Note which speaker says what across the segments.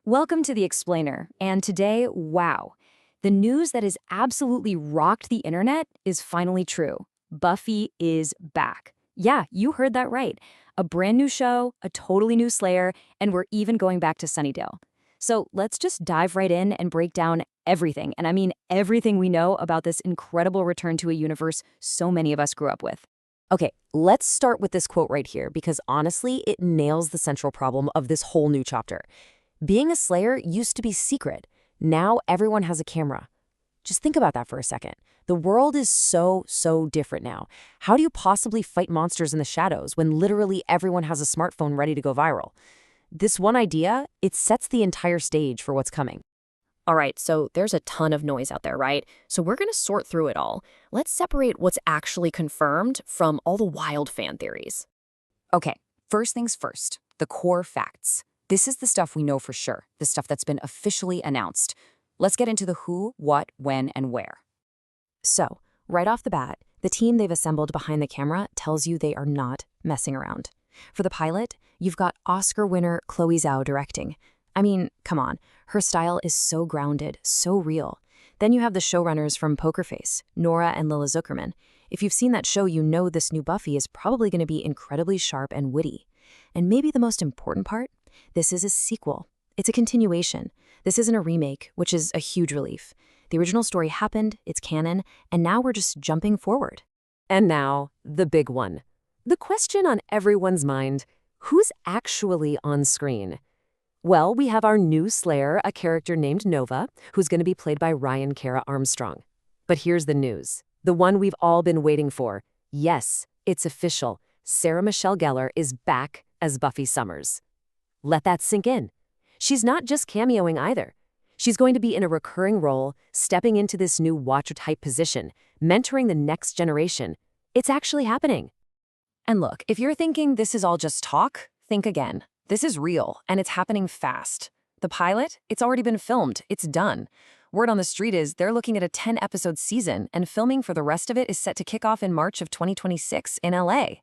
Speaker 1: Welcome to The Explainer, and today, wow, the news that has absolutely rocked the internet is finally true. Buffy is back. Yeah, you heard that right. A brand new show, a totally new Slayer, and we're even going back to Sunnydale. So let's just dive right in and break down everything, and I mean everything we know about this incredible return to a universe so many of us grew up with.
Speaker 2: Okay, let's start with this quote right here because honestly, it nails the central problem of this whole new chapter. Being a Slayer used to be secret. Now everyone has a camera. Just think about that for a second. The world is so different now. How do you possibly fight monsters in the shadows when literally everyone has a smartphone ready to go viral? This one idea, it sets the entire stage for what's coming.
Speaker 3: All right, so there's a ton of noise out there, right? So we're going to sort through it all. Let's separate what's actually confirmed from all the wild fan theories.
Speaker 1: Okay, first things first, the core facts. This is the stuff we know for sure, the stuff that's been officially announced. Let's get into the who, what, when, and where.
Speaker 2: So, right off the bat, the team they've assembled behind the camera tells you they are not messing around. For the pilot, you've got Oscar winner Chloe Zhao directing. I mean, come on, her style is so grounded, so real. Then you have the showrunners from Poker Face, Nora and Lila Zuckerman. If you've seen that show, you know this new Buffy is probably going to be incredibly sharp and witty. And maybe the most important part? This is a sequel. It's a continuation. This isn't a remake, which is a huge relief. The original story happened, it's canon, and now we're just jumping forward.
Speaker 4: And now, the big one. The question on everyone's mind, who's actually on screen? Well, we have our new Slayer, a character named Nova, who's going to be played by Ryan Cara Armstrong. But here's the news, the one we've all been waiting for. Yes, it's official. Sarah Michelle Gellar is back as Buffy Summers. Let that sink in. She's not just cameoing either. She's going to be in a recurring role, stepping into this new Watcher-type position, mentoring the next generation. It's actually happening.
Speaker 1: And look, if you're thinking this is all just talk, think again. This is real, and it's happening fast. The pilot, it's already been filmed. It's done. Word on the street is they're looking at a 10-episode season, and filming for the rest of it is set to kick off in March of 2026 in LA.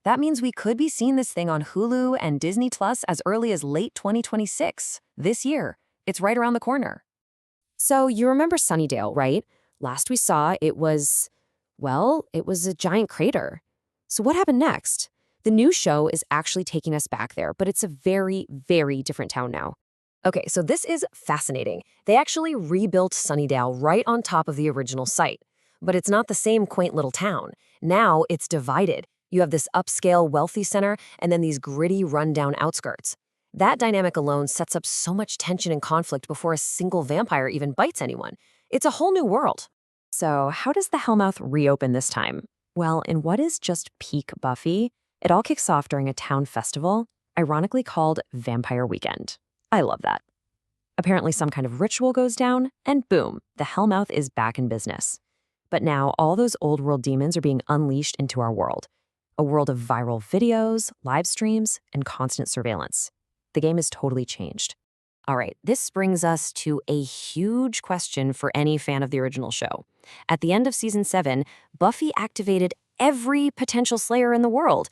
Speaker 1: That means we could be seeing this thing on Hulu and Disney Plus as early as late 2026, this year. It's right around the corner.
Speaker 2: So you remember Sunnydale, right? Last we saw, it was a giant crater. So what happened next? The new show is actually taking us back there, but it's a very different town now. Okay, so this is fascinating. They actually rebuilt Sunnydale right on top of the original site. But it's not the same quaint little town. Now it's divided. You have this upscale, wealthy center, and then these gritty, rundown outskirts. That dynamic alone sets up so much tension and conflict before a single vampire even bites anyone. It's a whole new world.
Speaker 1: So how does the Hellmouth reopen this time? Well, in what is just peak Buffy, it all kicks off during a town festival, ironically called Vampire Weekend. I love that. Apparently some kind of ritual goes down, and boom, the Hellmouth is back in business. But now all those old world demons are being unleashed into our world. A world of viral videos, live streams, and constant surveillance. The game is totally changed. All right, this brings us to a huge question for any fan of the original show. At the end of season 7, Buffy activated every potential Slayer in the world.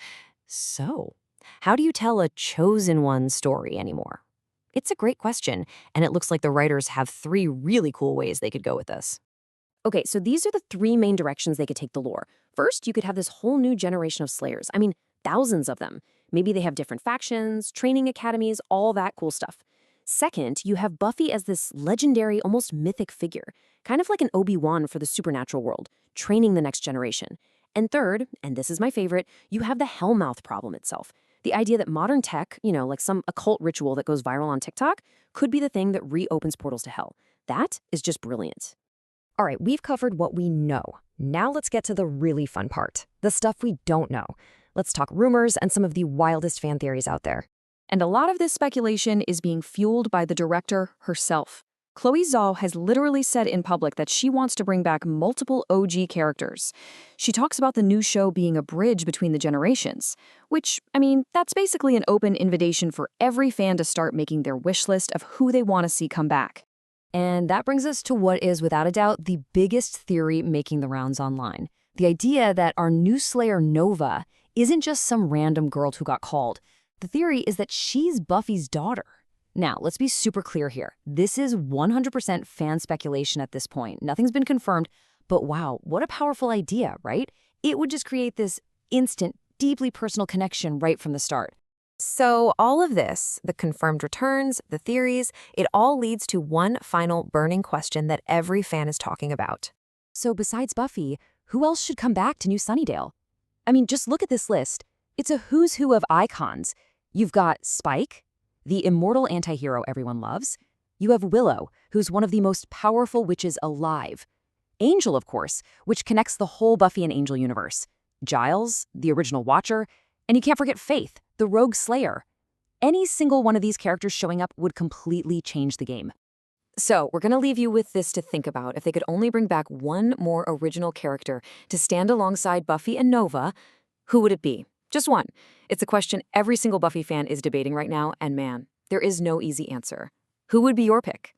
Speaker 1: So, how do you tell a chosen one story anymore? It's a great question, and it looks like the writers have 3 really cool ways they could go with this.
Speaker 2: Okay, so these are the 3 main directions they could take the lore. First, you could have this whole new generation of Slayers. I mean, thousands of them. Maybe they have different factions, training academies, all that cool stuff. Second, you have Buffy as this legendary, almost mythic figure, kind of like an Obi-Wan for the supernatural world, training the next generation. And third, and this is my favorite, you have the Hellmouth problem itself. The idea that modern tech, like some occult ritual that goes viral on TikTok, could be the thing that reopens portals to hell. That is just brilliant. All right, we've covered what we know. Now let's get to the really fun part, the stuff we don't know. Let's talk rumors and some of the wildest fan theories out there.
Speaker 1: And a lot of this speculation is being fueled by the director herself. Chloe Zhao has literally said in public that she wants to bring back multiple OG characters. She talks about the new show being a bridge between the generations, which, that's basically an open invitation for every fan to start making their wish list of who they want to see come back.
Speaker 2: And that brings us to what is, without a doubt, the biggest theory making the rounds online. The idea that our new Slayer Nova isn't just some random girl who got called. The theory is that she's Buffy's daughter. Now, let's be super clear here. This is 100% fan speculation at this point. Nothing's been confirmed, but wow, what a powerful idea, right? It would just create this instant, deeply personal connection right from the start.
Speaker 1: So all of this, the confirmed returns, the theories, it all leads to one final burning question that every fan is talking about.
Speaker 2: So besides Buffy, who else should come back to New Sunnydale? I mean, just look at this list. It's a who's who of icons. You've got Spike, the immortal antihero everyone loves. You have Willow, who's one of the most powerful witches alive. Angel, of course, which connects the whole Buffy and Angel universe. Giles, the original Watcher. And you can't forget Faith, the rogue slayer. Any single one of these characters showing up would completely change the game.
Speaker 1: So we're going to leave you with this to think about. If they could only bring back one more original character to stand alongside Buffy and Nova, who would it be? Just one. It's a question every single Buffy fan is debating right now, and man, there is no easy answer. Who would be your pick?